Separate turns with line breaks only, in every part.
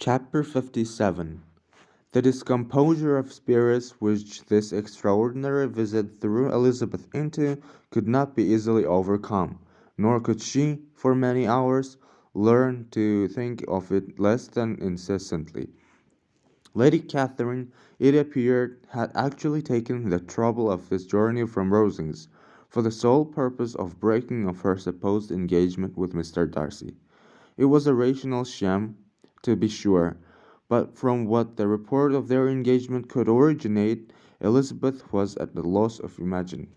Chapter 57. The discomposure of spirits which this extraordinary visit threw Elizabeth into could not be easily overcome, nor could she, for many hours, learn to think of it less than incessantly. Lady Catherine, it appeared, had actually taken the trouble of this journey from Rosings, for the sole purpose of breaking off her supposed engagement with Mr. Darcy. It was a rational sham, to be sure, but from what the report of their engagement could originate, Elizabeth was at the loss of imagining,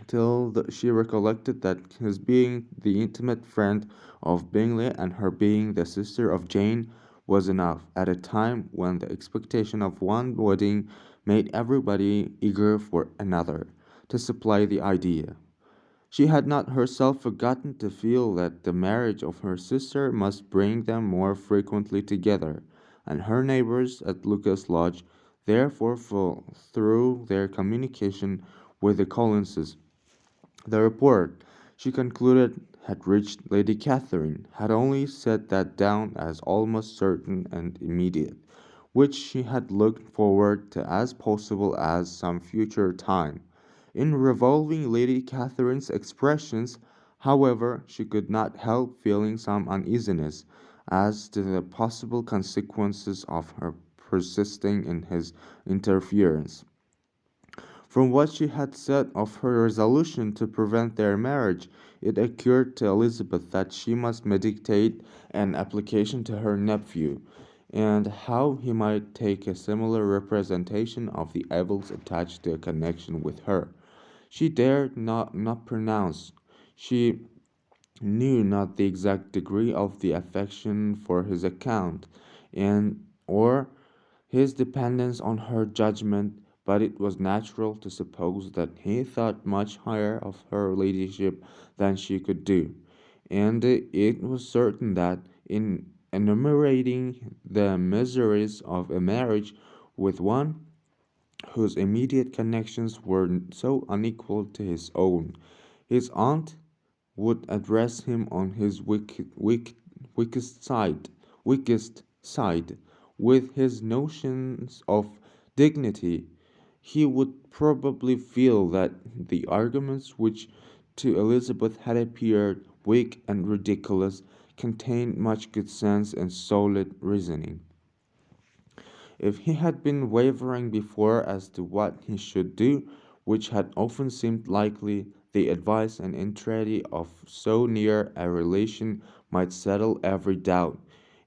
till she recollected that his being the intimate friend of Bingley and her being the sister of Jane was enough, at a time when the expectation of one wedding made everybody eager for another, to supply the idea. She had not herself forgotten to feel that the marriage of her sister must bring them more frequently together, and her neighbors at Lucas Lodge therefore fell through their communication with the Collinses. The report, she concluded, had reached Lady Catherine, had only set that down as almost certain and immediate, which she had looked forward to as possible as some future time. In revolving Lady Catherine's expressions, however, she could not help feeling some uneasiness as to the possible consequences of her persisting in his interference. From what she had said of her resolution to prevent their marriage, it occurred to Elizabeth that she must meditate an application to her nephew, and how he might take a similar representation of the evils attached to a connection with her. She dared not pronounce. She knew not the exact degree of the affection for his account, and or his dependence on her judgment, but it was natural to suppose that he thought much higher of her ladyship than she could do, and it was certain that in enumerating the miseries of a marriage with one whose immediate connections were so unequal to his own, his aunt would address him on his weakest side, weakest side, with his notions of dignity. He would probably feel that the arguments which to Elizabeth had appeared weak and ridiculous contained much good sense and solid reasoning. If he had been wavering before as to what he should do, which had often seemed likely, the advice and entreaty of so near a relation might settle every doubt,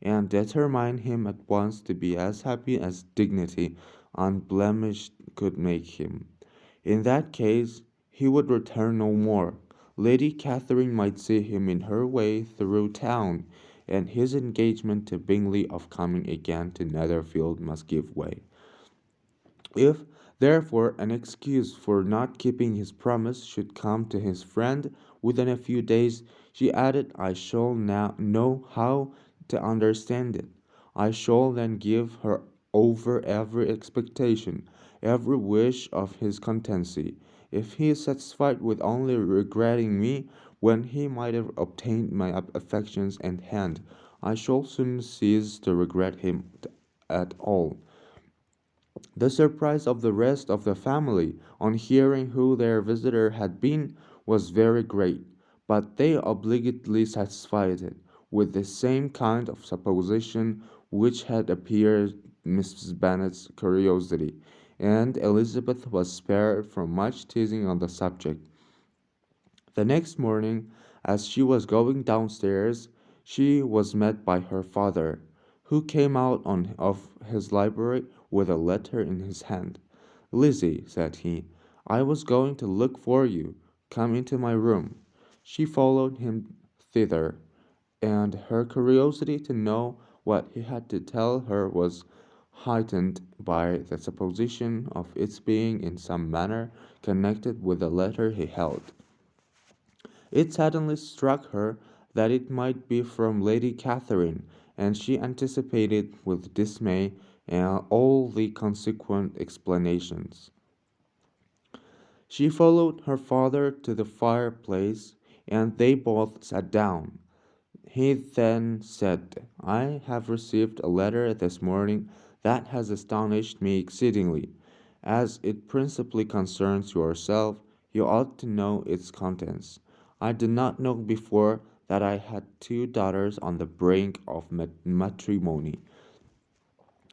and determine him at once to be as happy as dignity unblemished could make him. In that case, he would return no more. Lady Catherine might see him in her way through town, and his engagement to Bingley of coming again to Netherfield must give way. If, therefore, an excuse for not keeping his promise should come to his friend within a few days, she added, I shall now know how to understand it. I shall then give her over every expectation, every wish of his constancy. If he is satisfied with only regretting me, when he might have obtained my affections and hand, I shall soon cease to regret him at all. The surprise of the rest of the family, on hearing who their visitor had been, was very great, but they obligately satisfied it with the same kind of supposition which had appeared Mrs. Bennet's curiosity, and Elizabeth was spared from much teasing on the subject. The next morning, as she was going downstairs, she was met by her father, who came out of his library with a letter in his hand. Lizzie, said he, I was going to look for you. Come into my room. She followed him thither, and her curiosity to know what he had to tell her was heightened by the supposition of its being in some manner connected with the letter he held. It suddenly struck her that it might be from Lady Catherine, and she anticipated with dismay all the consequent explanations. She followed her father to the fireplace, and they both sat down. He then said, I have received a letter this morning that has astonished me exceedingly. As it principally concerns yourself, you ought to know its contents. I did not know before that I had two daughters on the brink of matrimony.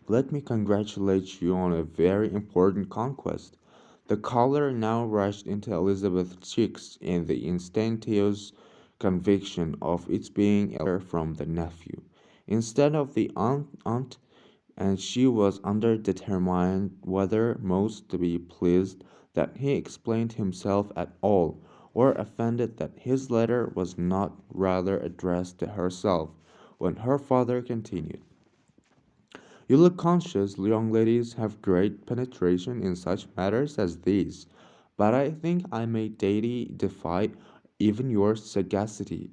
Let me congratulate you on a very important conquest. The color now rushed into Elizabeth's cheeks in the instantaneous conviction of its being a letter from the nephew, instead of the aunt, and she was undetermined whether most to be pleased that he explained himself at all, or offended that his letter was not rather addressed to herself, when her father continued. You look conscious young ladies have great penetration in such matters as these, but I think I may daily defy even your sagacity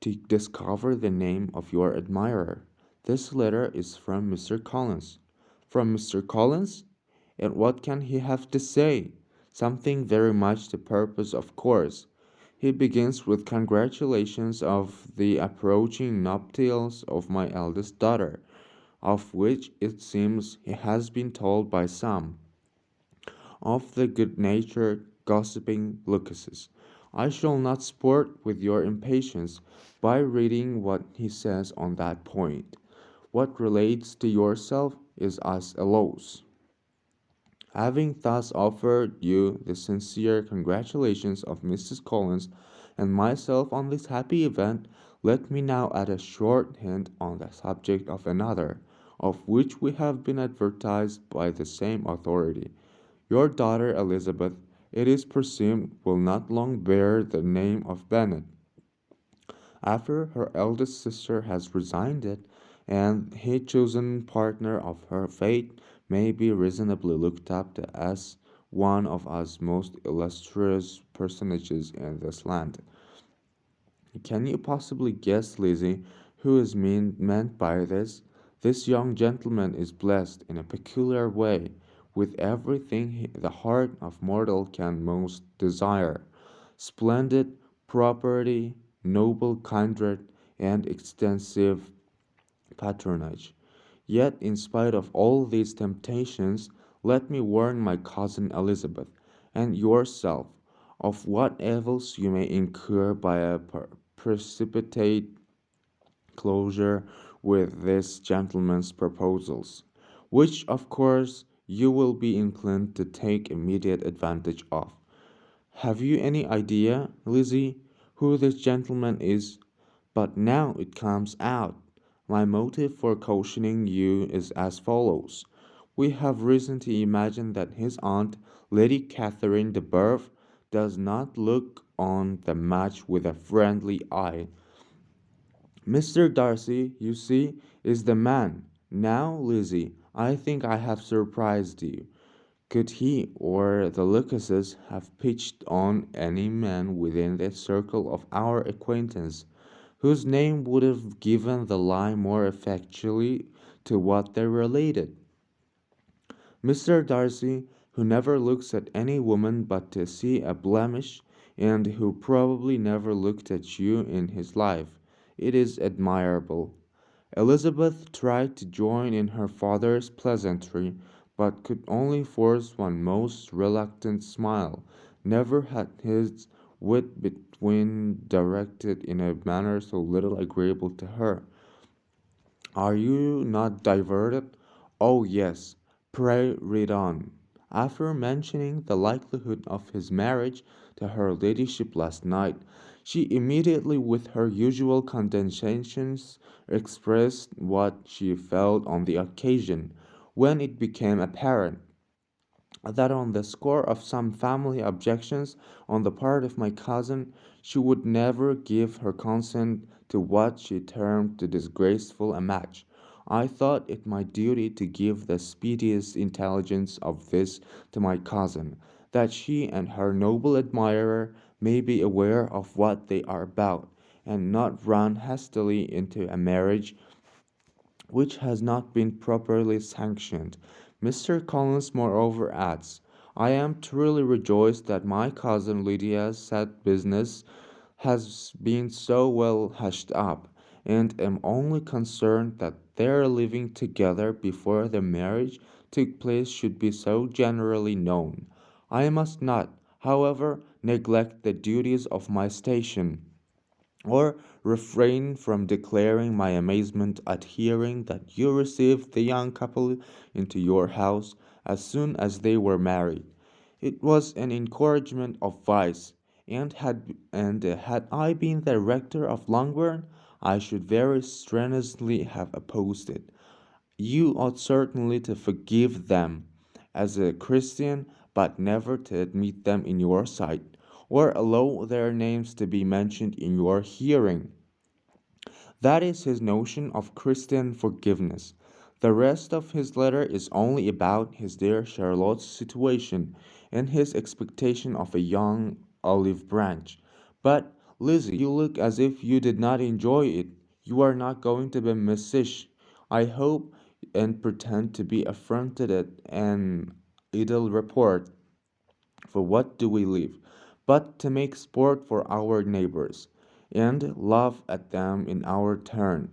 to discover the name of your admirer. This letter is from Mr. Collins. From Mr. Collins? And what can he have to say? Something very much the purpose, of course. He begins with congratulations of the approaching nuptials of my eldest daughter, of which it seems he has been told by some of the good-natured, gossiping Lucases. I shall not sport with your impatience by reading what he says on that point. What relates to yourself is as follows. Having thus offered you the sincere congratulations of Mrs. Collins and myself on this happy event, let me now add a short hint on the subject of another, of which we have been advertised by the same authority. Your daughter Elizabeth, it is presumed, will not long bear the name of Bennet, after her eldest sister has resigned it, and he chosen partner of her fate may be reasonably looked up to as one of us most illustrious personages in this land. Can you possibly guess, Lizzie, who is meant by this? This young gentleman is blessed in a peculiar way with everything the heart of mortal can most desire: splendid property, noble kindred, and extensive patronage. Yet, in spite of all these temptations, let me warn my cousin Elizabeth, and yourself, of what evils you may incur by a precipitate closure with this gentleman's proposals, which of course you will be inclined to take immediate advantage of. Have you any idea, Lizzie, who this gentleman is? But now it comes out. My motive for cautioning you is as follows. We have reason to imagine that his aunt, Lady Catherine de Bourgh, does not look on the match with a friendly eye. Mr. Darcy, you see, is the man. Now, Lizzie, I think I have surprised you. Could he or the Lucases have pitched on any man within the circle of our acquaintance, whose name would have given the lie more effectually to what they related? Mr. Darcy, who never looks at any woman but to see a blemish, and who probably never looked at you in his life. It is admirable. Elizabeth tried to join in her father's pleasantry, but could only force one most reluctant smile. Never had his wit been directed in a manner so little agreeable to her. Are you not diverted? Oh, yes. Pray read on. After mentioning the likelihood of his marriage to her ladyship last night, she immediately, with her usual condescension, expressed what she felt on the occasion, when it became apparent that on the score of some family objections on the part of my cousin, she would never give her consent to what she termed the disgraceful a match. I thought it my duty to give the speediest intelligence of this to my cousin, that she and her noble admirer may be aware of what they are about, and not run hastily into a marriage which has not been properly sanctioned. Mr. Collins moreover adds, I am truly rejoiced that my cousin Lydia's sad business has been so well hushed up, and am only concerned that their living together before the marriage took place should be so generally known. I must not, however, neglect the duties of my station, or refrain from declaring my amazement at hearing that you received the young couple into your house as soon as they were married. It was an encouragement of vice, and had I been the rector of Longbourn, I should very strenuously have opposed it. You ought certainly to forgive them as a Christian, but never to admit them in your sight, or allow their names to be mentioned in your hearing. That is his notion of Christian forgiveness. The rest of his letter is only about his dear Charlotte's situation, and his expectation of a young olive branch. But, Lizzie, you look as if you did not enjoy it. You are not going to be Missish, I hope, and pretend to be affronted at an idle report. For what do we live, but to make sport for our neighbors, and laugh at them in our turn?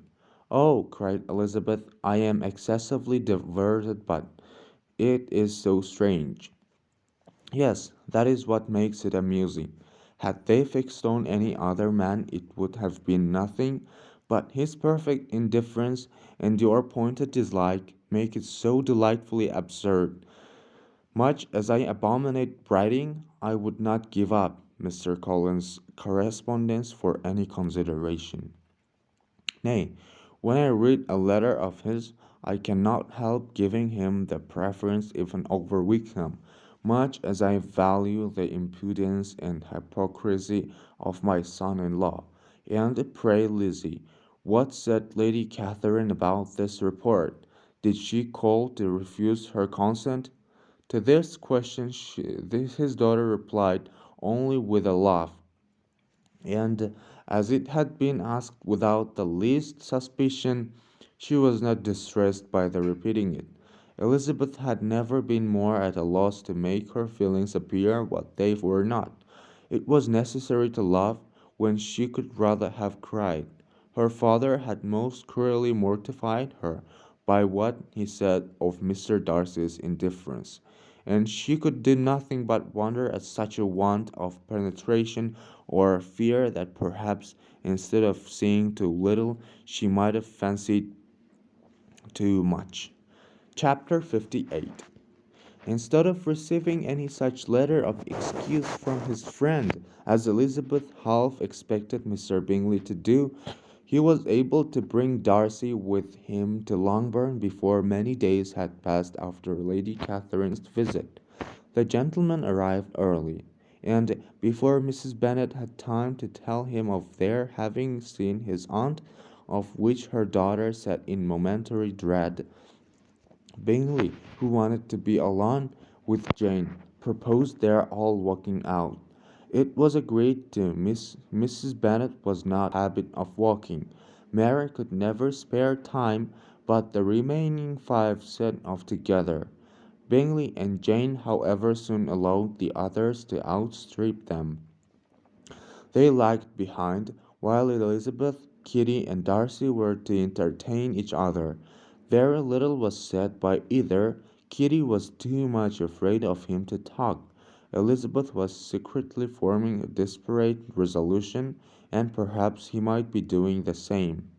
Oh, cried Elizabeth, I am excessively diverted, but it is so strange. Yes, that is what makes it amusing. Had they fixed on any other man, it would have been nothing, but his perfect indifference and your pointed dislike make it so delightfully absurd. Much as I abominate writing, I would not give up Mr. Collins's correspondence for any consideration. Nay, when I read a letter of his, I cannot help giving him the preference even over Wickham, much as I value the impudence and hypocrisy of my son-in-law. And pray, Lizzie, what said Lady Catherine about this report? Did she call to refuse her consent? To this question his daughter replied only with a laugh, and as it had been asked without the least suspicion, she was not distressed by the repeating it. Elizabeth had never been more at a loss to make her feelings appear what they were not. It was necessary to laugh when she could rather have cried. Her father had most cruelly mortified her by what he said of Mr. Darcy's indifference, and she could do nothing but wonder at such a want of penetration, or fear that perhaps instead of seeing too little she might have fancied too much. Chapter 58. Instead of receiving any such letter of excuse from his friend as Elizabeth half expected Mr. Bingley to do, he was able to bring Darcy with him to Longbourn before many days had passed after Lady Catherine's visit. The gentlemen arrived early, and before Mrs. Bennet had time to tell him of their having seen his aunt, of which her daughter sat in momentary dread, Bingley, who wanted to be alone with Jane, proposed their all walking out. It was agreed to. Mrs. Bennet was not in the habit of walking. Mary could never spare time, but the remaining five set off together. Bingley and Jane, however, soon allowed the others to outstrip them. They lagged behind, while Elizabeth, Kitty, and Darcy were to entertain each other. Very little was said by either. Kitty was too much afraid of him to talk. Elizabeth was secretly forming a desperate resolution, and perhaps he might be doing the same.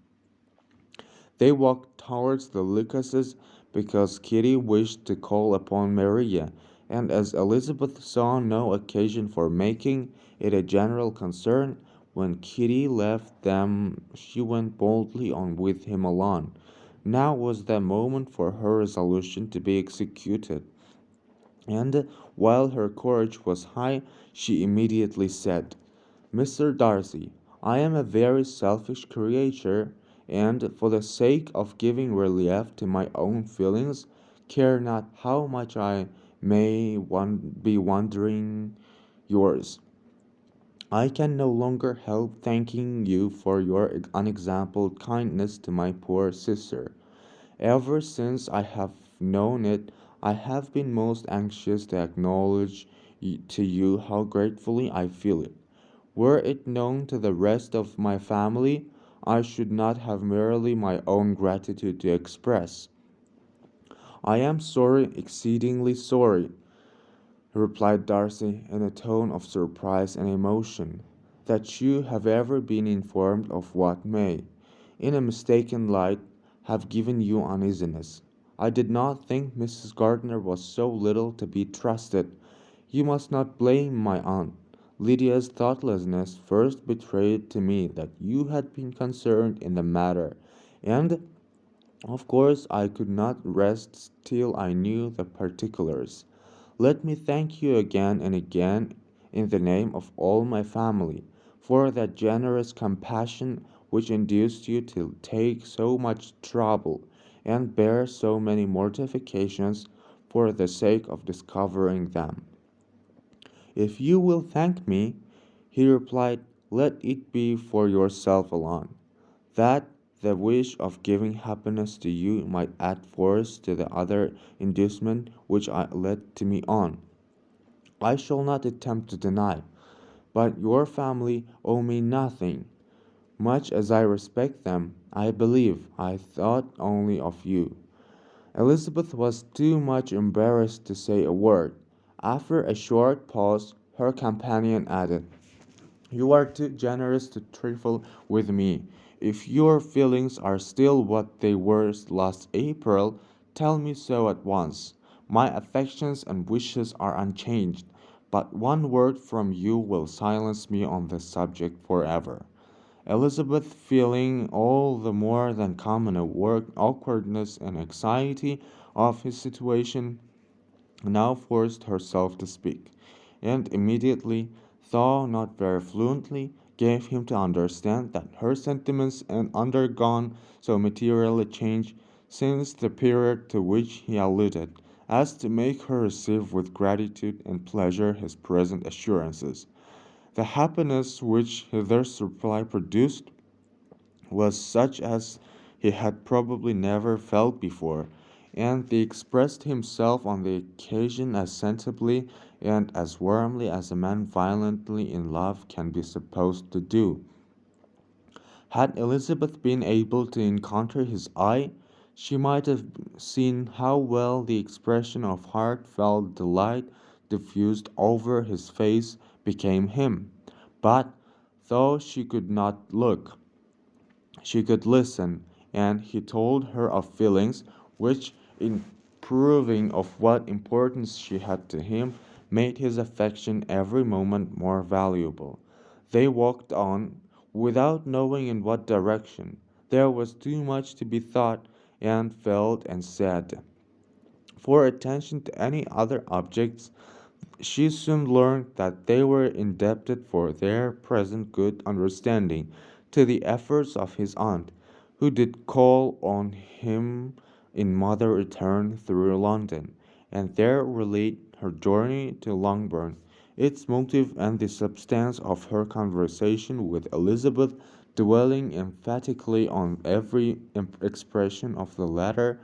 They walked towards the Lucases because Kitty wished to call upon Maria, and as Elizabeth saw no occasion for making it a general concern, when Kitty left them she went boldly on with him alone. Now was the moment for her resolution to be executed, and while her courage was high, she immediately said, Mr. Darcy, I am a very selfish creature, and, for the sake of giving relief to my own feelings, care not how much I may be wandering yours. I can no longer help thanking you for your unexampled kindness to my poor sister. Ever since I have known it, I have been most anxious to acknowledge to you how gratefully I feel it. Were it known to the rest of my family, I should not have merely my own gratitude to express. I am sorry, exceedingly sorry, replied Darcy, in a tone of surprise and emotion, that you have ever been informed of what may, in a mistaken light, have given you uneasiness. I did not think Mrs. Gardiner was so little to be trusted. You must not blame my aunt. Lydia's thoughtlessness first betrayed to me that you had been concerned in the matter, and of course I could not rest till I knew the particulars. Let me thank you again and again, in the name of all my family, for that generous compassion which induced you to take so much trouble and bear so many mortifications for the sake of discovering them. If you will thank me, he replied, let it be for yourself alone, that the wish of giving happiness to you might add force to the other inducement which I led to me on. I shall not attempt to deny, but your family owe me nothing. Much as I respect them, I believe I thought only of you. Elizabeth was too much embarrassed to say a word. After a short pause, her companion added, you are too generous to trifle with me. If your feelings are still what they were last April, tell me so at once. My affections and wishes are unchanged, but one word from you will silence me on the subject forever. Elizabeth, feeling all the more than common awkwardness and anxiety of his situation, now forced herself to speak, and immediately, though not very fluently, gave him to understand that her sentiments had undergone so material a change since the period to which he alluded, as to make her receive with gratitude and pleasure his present assurances. The happiness which his reply produced was such as he had probably never felt before, and he expressed himself on the occasion as sensibly and as warmly as a man violently in love can be supposed to do. Had Elizabeth been able to encounter his eye, she might have seen how well the expression of heartfelt delight diffused over his face became him. But, though she could not look, she could listen, and he told her of feelings which, in proving of what importance she had to him, made his affection every moment more valuable. They walked on, without knowing in what direction. There was too much to be thought and felt and said for attention to any other objects. She soon learned that they were indebted for their present good understanding to the efforts of his aunt, who did call on him in mother return through London, and there relate her journey to Longbourn, its motive and the substance of her conversation with Elizabeth, dwelling emphatically on every expression of the letter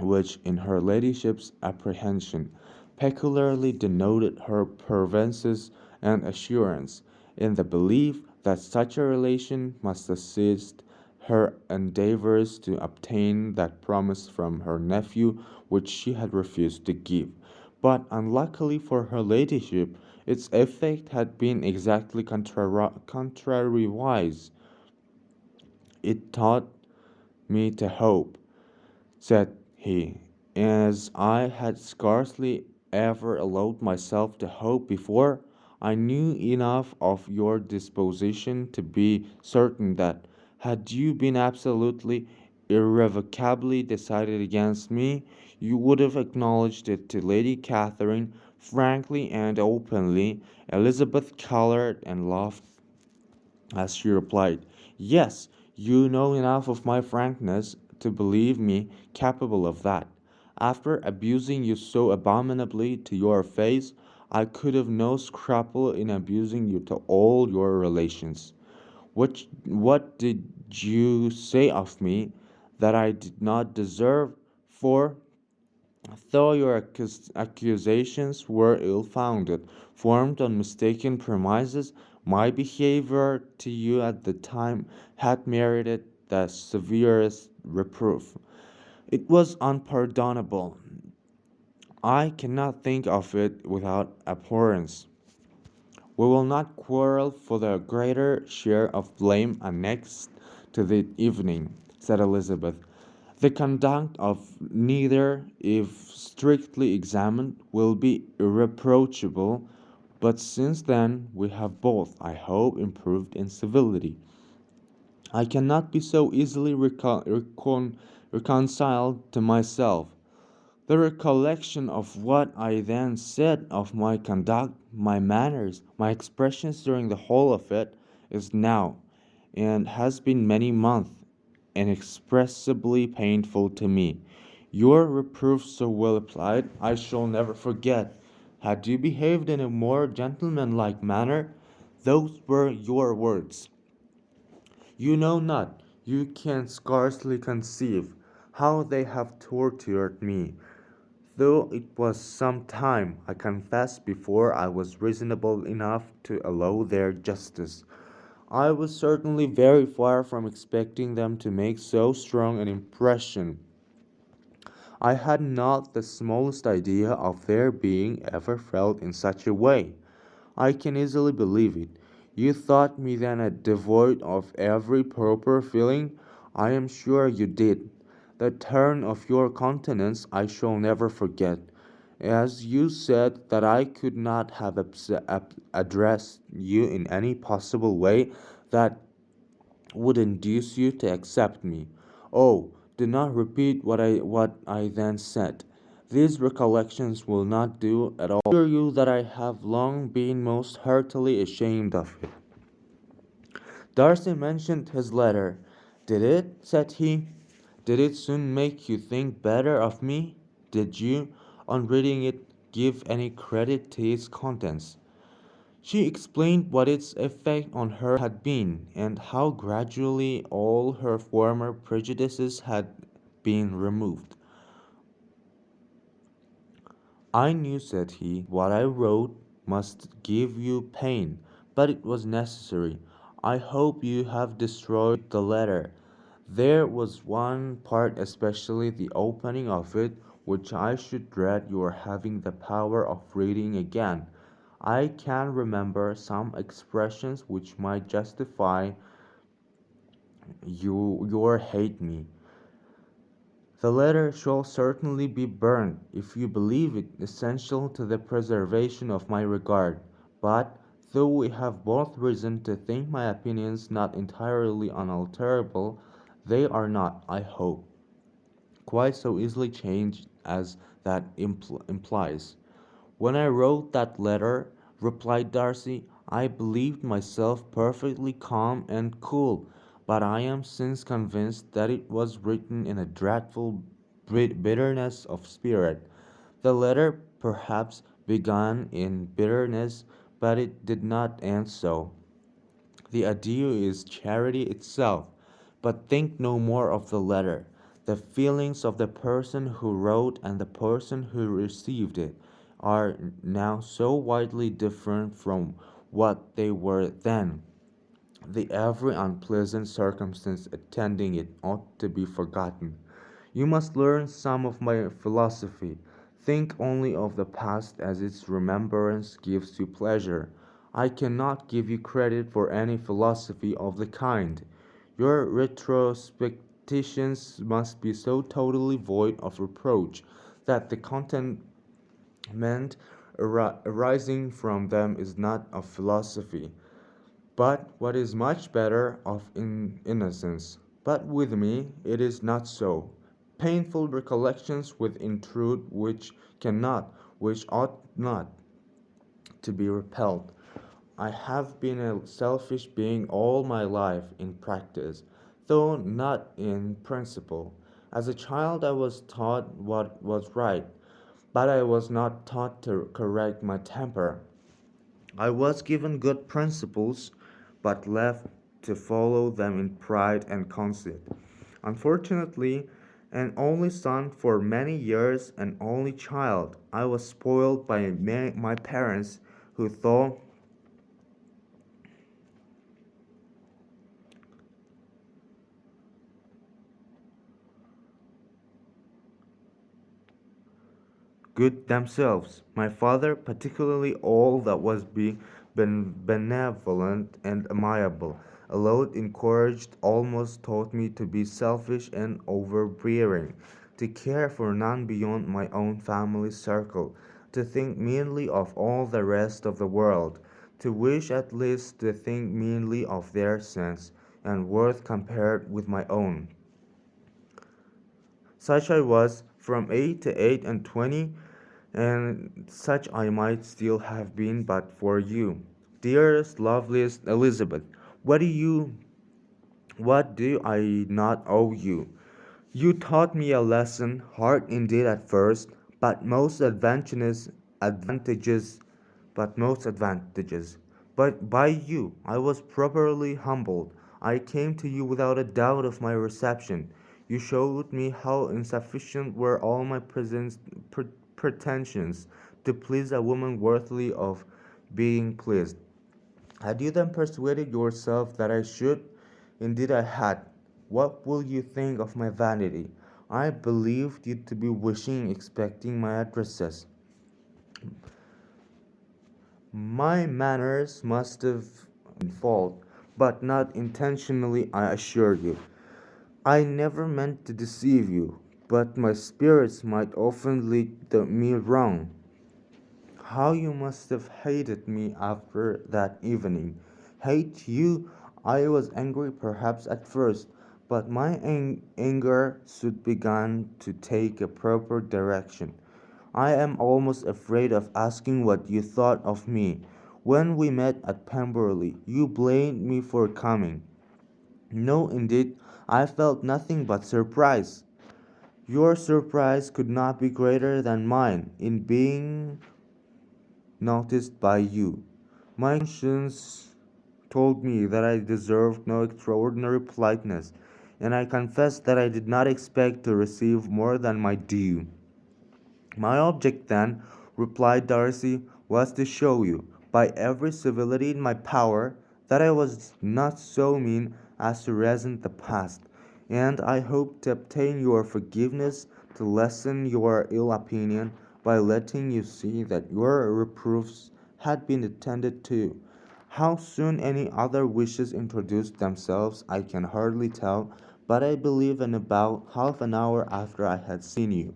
which, in her ladyship's apprehension, peculiarly denoted her pervences and assurance, in the belief that such a relation must assist her endeavours to obtain that promise from her nephew which she had refused to give. But unluckily for her ladyship, its effect had been exactly contrariwise. It taught me to hope, said he, as I had scarcely ever allowed myself to hope before. I knew enough of your disposition to be certain that, had you been absolutely, irrevocably decided against me, you would have acknowledged it to Lady Catherine frankly and openly. Elizabeth colored and laughed as she replied, yes, you know enough of my frankness to believe me capable of that. After abusing you so abominably to your face, I could have no scruple in abusing you to all your relations. What did you say of me that I did not deserve? For though your accusations were ill founded, formed on mistaken premises, My behavior to you at the time had merited the severest reproof. It was unpardonable. I cannot think of it without abhorrence. We will not quarrel, for the greater share of blame annexed to the evening, said Elizabeth. The conduct of neither, if strictly examined, will be irreproachable, but since then we have both, I hope, improved in civility. I cannot be so easily reconciled to myself. The recollection of what I then said, of my conduct, my manners, my expressions during the whole of it, is now, and has been many months, inexpressibly painful to me. Your reproof, so well applied, I shall never forget. Had you behaved in a more gentlemanlike manner, those were your words. You know not, you can scarcely conceive, how they have tortured me. Though it was some time, I confess, before I was reasonable enough to allow their justice. I was certainly very far from expecting them to make so strong an impression. I had not the smallest idea of their being ever felt in such a way. I can easily believe it. You thought me then a devoid of every proper feeling. I am sure you did. The turn of your countenance I shall never forget. As you said that I could not have addressed you in any possible way that would induce you to accept me. Oh, do not repeat what I then said. These recollections will not do at all. I assure you that I have long been most heartily ashamed of it. Darcy mentioned his letter. Did it, said he, did it soon make you think better of me? Did you, on reading it, give any credit to its contents? She explained what its effect on her had been, and how gradually all her former prejudices had been removed. I knew, said he, what I wrote must give you pain, but it was necessary. I hope you have destroyed the letter. There was one part, especially the opening of it, which I should dread your having the power of reading again. I can remember some expressions which might justify your hate me. The letter shall certainly be burned, if you believe it essential to the preservation of my regard. But, though we have both reason to think my opinions not entirely unalterable, they are not, I hope, quite so easily changed as that implies. When I wrote that letter, replied Darcy, I believed myself perfectly calm and cool, but I am since convinced that it was written in a dreadful bitterness of spirit. The letter perhaps began in bitterness, but it did not end so. The adieu is charity itself. But think no more of the letter. The feelings of the person who wrote and the person who received it are now so widely different from what they were then. The every unpleasant circumstance attending it ought to be forgotten. You must learn some of my philosophy. Think only of the past as its remembrance gives you pleasure. I cannot give you credit for any philosophy of the kind. Your retrospections must be so totally void of reproach that the contentment arising from them is not of philosophy, but what is much better, of innocence. But with me it is not so. Painful recollections will intrude which ought not to be repelled. I have been a selfish being all my life in practice, though not in principle. As a child I was taught what was right, but I was not taught to correct my temper. I was given good principles, but left to follow them in pride and conceit. Unfortunately, an only son for many years, an only child, I was spoiled by my parents, who thought good themselves. My father, particularly all that was benevolent and amiable, allowed, encouraged, almost taught me to be selfish and overbearing, to care for none beyond my own family circle, to think meanly of all the rest of the world, to wish at least to think meanly of their sense and worth compared with my own. Such I was from 8 to 8 and 20, and such I might still have been but for you. Dearest, loveliest Elizabeth, what do I not owe you? You taught me a lesson, hard indeed at first, but advantages, most advantages. But by you I was properly humbled. I came to you without a doubt of my reception. You showed me how insufficient were all my pretensions to please a woman worthy of being pleased. Had you then persuaded yourself that I should? Indeed I had. What will you think of my vanity? I believed you to be wishing, expecting my addresses. My manners must have been fault, but not intentionally, I assure you. I never meant to deceive you, but my spirits might often lead me wrong. How you must have hated me after that evening. Hate you? I was angry perhaps at first, but my anger soon began to take a proper direction. I am almost afraid of asking what you thought of me. When we met at Pemberley, you blamed me for coming. No, indeed, I felt nothing but surprise. Your surprise could not be greater than mine in being noticed by you. My conscience told me that I deserved no extraordinary politeness, and I confess that I did not expect to receive more than my due. My object then, replied Darcy, was to show you, by every civility in my power, that I was not so mean as to resent the past, and I hoped to obtain your forgiveness, to lessen your ill opinion, by letting you see that your reproofs had been attended to. How soon any other wishes introduced themselves I can hardly tell, but I believe in about half an hour after I had seen you.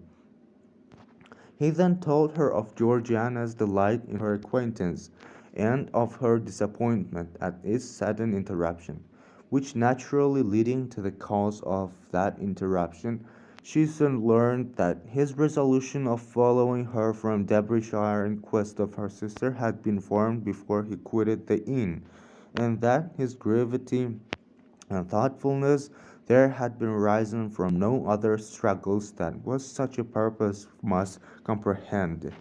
He then told her of Georgiana's delight in her acquaintance, and of her disappointment at its sudden interruption, which naturally leading to the cause of that interruption, she soon learned that his resolution of following her from Derbyshire in quest of her sister had been formed before he quitted the inn, and that his gravity and thoughtfulness there had been risen from no other struggles that was such a purpose must comprehend.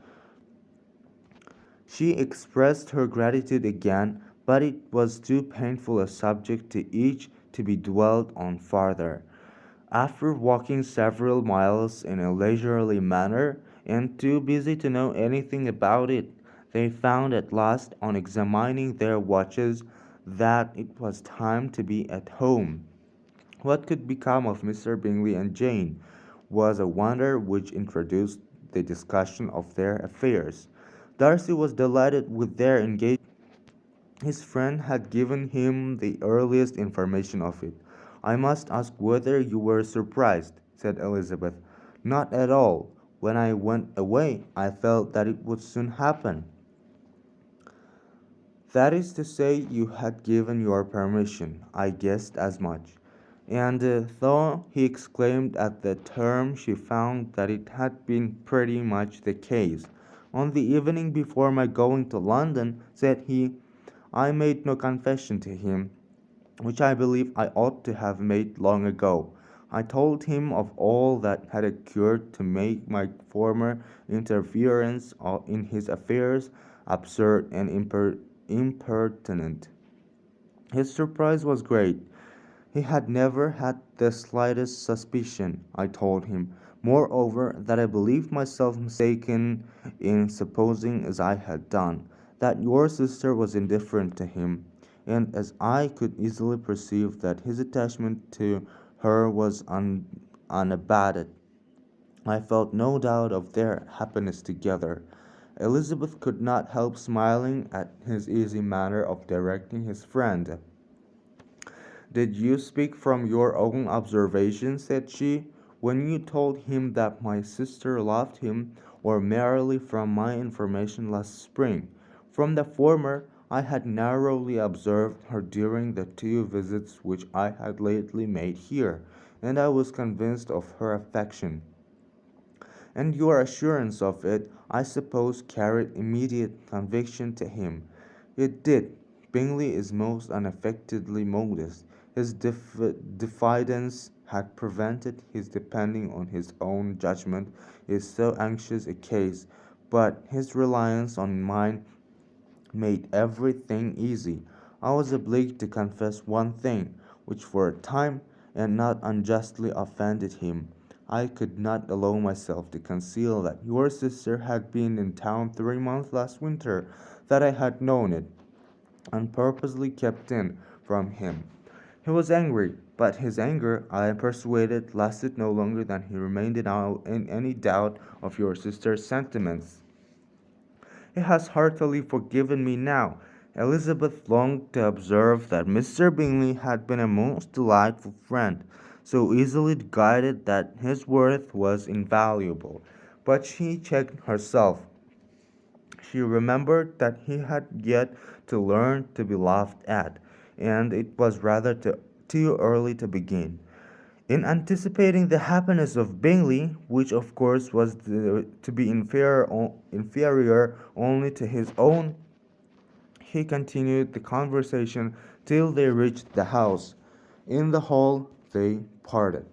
She expressed her gratitude again, but it was too painful a subject to each to be dwelt on farther. After walking several miles in a leisurely manner, and too busy to know anything about it, they found at last, on examining their watches, that it was time to be at home. What could become of Mr. Bingley and Jane was a wonder which introduced the discussion of their affairs. Darcy was delighted with their engagement. His friend had given him the earliest information of it. "I must ask whether you were surprised," said Elizabeth. "Not at all. When I went away, I felt that it would soon happen." "That is to say, you had given your permission. I guessed as much." And though he exclaimed at the term, she found that it had been pretty much the case. "On the evening before my going to London," said he, "I made no confession to him, which I believe I ought to have made long ago. I told him of all that had occurred to make my former interference in his affairs absurd and impertinent. His surprise was great. He had never had the slightest suspicion, I told him, moreover, that I believed myself mistaken in supposing, as I had done, that your sister was indifferent to him, and as I could easily perceive that his attachment to her was unabated, I felt no doubt of their happiness together. Elizabeth could not help smiling at his easy manner of directing his friend. "Did you speak from your own observation," said she, "when you told him that my sister loved him, or merely from my information last spring?" "From the former. I had narrowly observed her during the 2 visits which I had lately made here, and I was convinced of her affection." "And your assurance of it, I suppose, carried immediate conviction to him." "It did. Bingley is most unaffectedly modest. His diffidence had prevented his depending on his own judgment in so anxious a case, but his reliance on mine made everything easy. I was obliged to confess one thing, which for a time, and not unjustly, offended him. I could not allow myself to conceal that your sister had been in town 3 months last winter, that I had known it, and purposely kept in from him. He was angry, but his anger, I am persuaded, lasted no longer than he remained in any doubt of your sister's sentiments. He has heartily forgiven me now." Elizabeth longed to observe that Mr. Bingley had been a most delightful friend, so easily guided that his worth was invaluable, but she checked herself. She remembered that he had yet to learn to be laughed at, and it was rather too early to begin. In anticipating the happiness of Bingley, which of course was to be inferior only to his own, he continued the conversation till they reached the house. In the hall they parted.